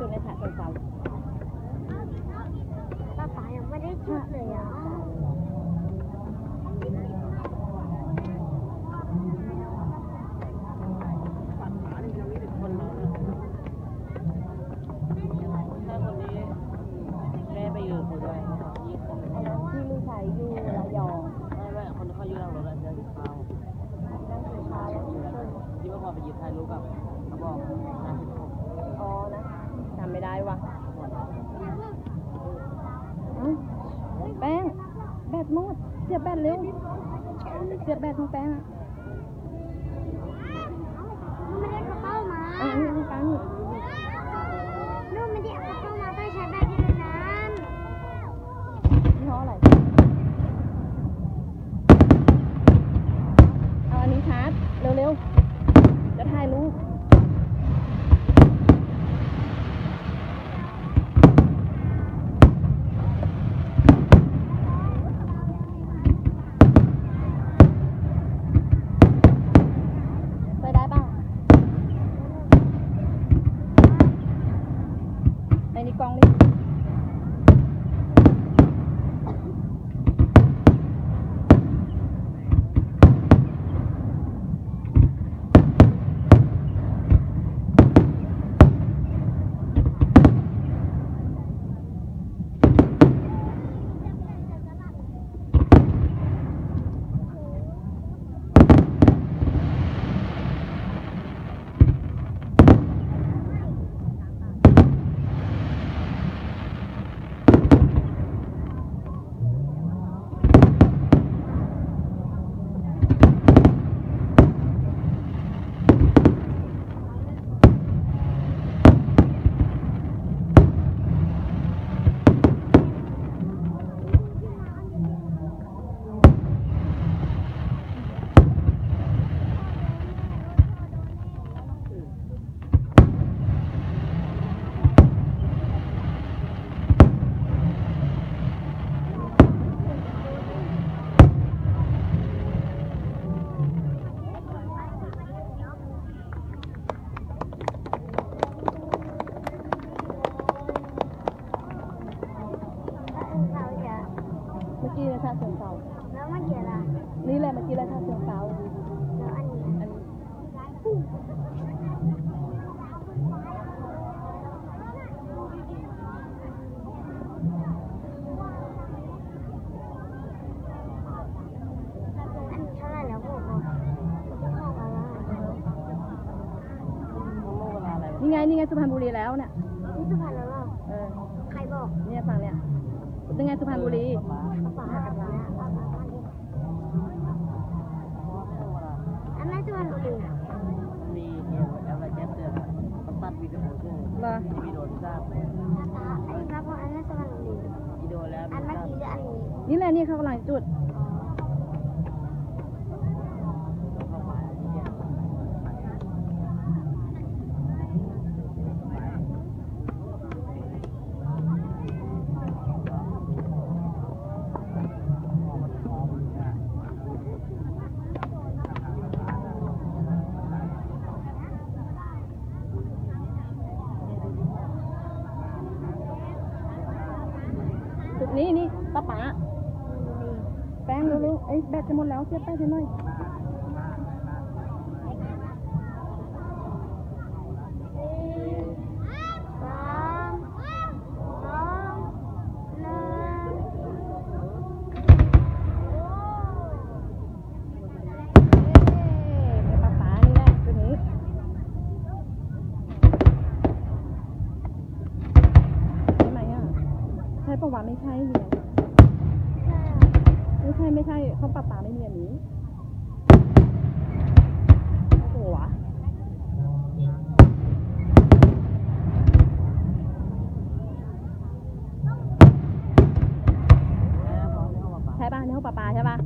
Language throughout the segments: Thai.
สุดในฉะเชิงเทราป้ายังไม่ได้จุดเลยอ่ะที่ลูกชายอยู่ระยองไม่คนเขาอยู่หลังรถแล้วเจอที่เขาที่เมื่อก่อนไปยืนถ่ายรูปกับเขาบอก56อ๋อนะจำไม่ได้ว่ะแป้งแบตหมดเสียบแบตเร็วเสียบแบตของแป้งอ่ะไม่ได้กระเป๋ามานี่ของกันลูกไม่ได้เอากระเป๋ามาต้องใช้แบตที่นั้นยี่ห้ออะไรเอาอันนี้ชาร์จเร็วๆจะถ่ายรูปไปได้ป่ะในนี้กล้องนี่เมื่อกี้เลยชาเชิงเทราแล้วมันเกี่ยวอะไรนี่แหละเมื่อกี้เลยชาเชิงเทราแล้วอันนี้เท่าไหร่แล้วพวกนี่ไงสุพรรณบุรีแล้วเนี่ยนี่สุพรรณแล้วเหรอใครบอกเนี่ยฝั่งเนี่ยยังไงสุพรรณบุรีป้าอันนั้นสุพรรณบุรีมีอะไรแจ้งเตือนต้องตัดวิดีโอซึ่งวิดีโอที่สร้างอันนี้ครับอันนั้นสุพรรณบุรีวิดีโอแล้วอันเมื่อกี้หรืออันนี้นี่แหละนี่เขากำลังจุดนี่ป้าป๋าแป้งเร็วๆไอ้แบตจะหมดแล้วเสียบแป้งหน่อยประวัติไม่ใช่เนี่ยไม่ใช่เขาปรับปาไม่มีอันนี้โอ้โหใช่ป่ะนี่เขาปรับปาใช่ป่ะ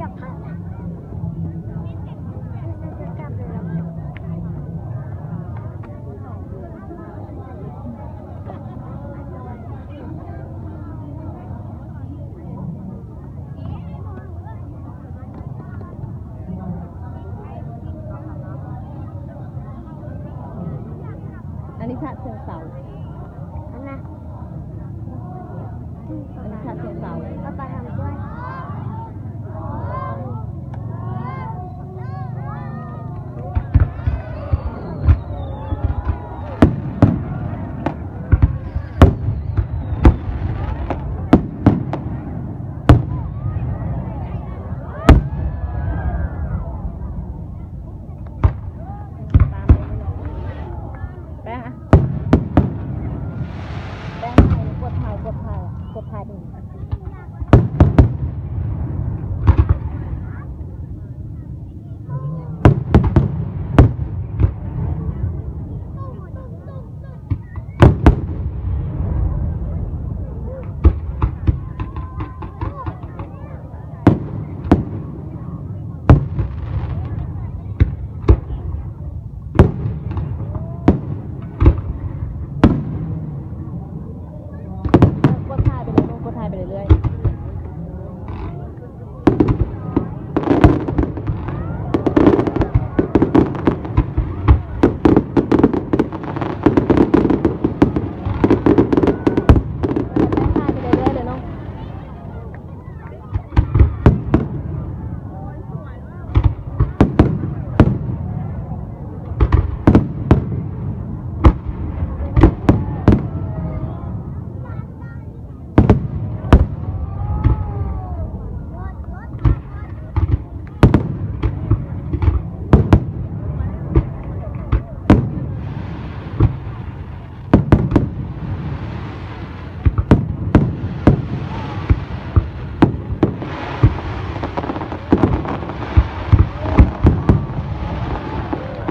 กลับค่ะจะกลับเลยแล้ว อันนี้ฉะเชิงเทรา